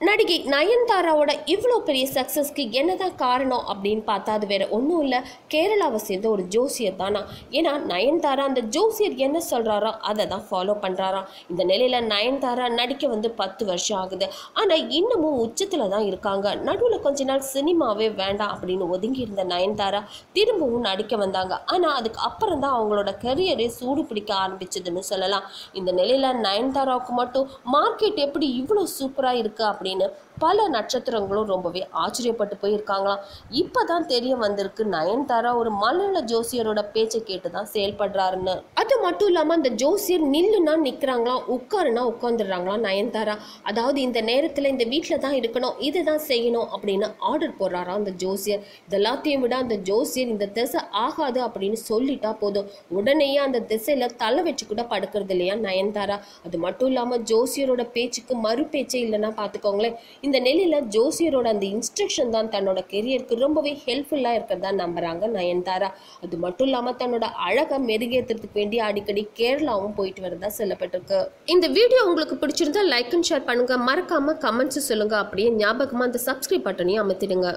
நடிகை நயன்தாராவோட இவ்வளோ பெரிய சக்ஸஸ்க்கு என்னதான் காரணம் அப்படின்னு பார்த்தா அது வேற ஒன்றும் இல்லை, கேரளாவை சேர்ந்த ஒரு ஜோசியர் தானா. ஏன்னா நயன்தாரா அந்த ஜோசியர் என்ன சொல்கிறாரோ அதை தான் ஃபாலோ பண்ணுறாராம். இந்த நிலையில் நயன்தாரா நடிக்க 10 வருஷம் ஆகுது. ஆனால் இன்னமும் உச்சத்தில் தான் இருக்காங்க. நடுவில் கொஞ்ச நாள் சினிமாவே வேண்டாம் அப்படின்னு ஒதுங்கி இருந்த நயன்தாரா திரும்பவும் நடிக்க வந்தாங்க. ஆனால் அதுக்கு அப்புறம் தான் அவங்களோட கரியரே சூடு பிடிக்க ஆரம்பிச்சதுன்னு சொல்லலாம். இந்த நிலையில் நயன்தாராவுக்கு மட்டும் மார்க்கெட் எப்படி இவ்வளோ சூப்பராக இருக்குது அப்படின்னு பல நட்சத்திரங்களும் ரொம்பவே ஆச்சரியப்பட்டு போயிருக்காங்களாம். இப்பதான் தெரிய வந்திருக்கு நயன்தாரா ஒரு மலையாள ஜோசியரோட பேச்சை கேட்டு தான் செயல்படுறாருன்னு. அது மட்டும் இல்லாம அந்த ஜோசியர் நில்லுனா நிக்கிறாங்களாம், உட்காருனா உட்காந்துடுறாங்களாம் நயன்தாரா. அதாவது இந்த நேரத்துல இந்த வீட்டில தான் இருக்கணும், இதுதான் செய்யணும் அப்படின்னு ஆர்டர் போடுறாராம் அந்த ஜோசியர். இதெல்லாத்தையும் விட அந்த ஜோசியர் இந்த திசை ஆகாது அப்படின்னு சொல்லிட்டா போதும், உடனேயே அந்த திசையில தலை வச்சு கூட படுக்கிறது இல்லையா நயன்தாரா. அது மட்டும் இல்லாம ஜோசியரோட பேச்சுக்கு மறு பேச்சே இல்லைன்னா பார்த்துக்கோங்களேன். இந்த நிலையில ஜோசியரோட அந்த இன்ஸ்ட்ரக்ஷன் தான் தன்னோட கெரியருக்கு ரொம்பவே ஹெல்ப்ஃபுல்லா இருக்கிறதா நம்புறாங்க நயன்தாரா. அது மட்டும் இல்லாம தன்னோட அழகை மெருகேற்றுறதுக்கு வேண்டி அடிக்கடி கேரளாவும் போயிட்டு வரதா சொல்லப்பட்டிருக்கு. இந்த வீடியோ உங்களுக்கு பிடிச்சிருந்தா லைக் அண்ட் ஷேர் பண்ணுங்க, மறக்காம கமெண்ட்ஸ் சொல்லுங்க, அப்படியே ஞாபகமா அந்த சப்ஸ்கிரைப் பட்டனையும் அமர்த்திடுங்க.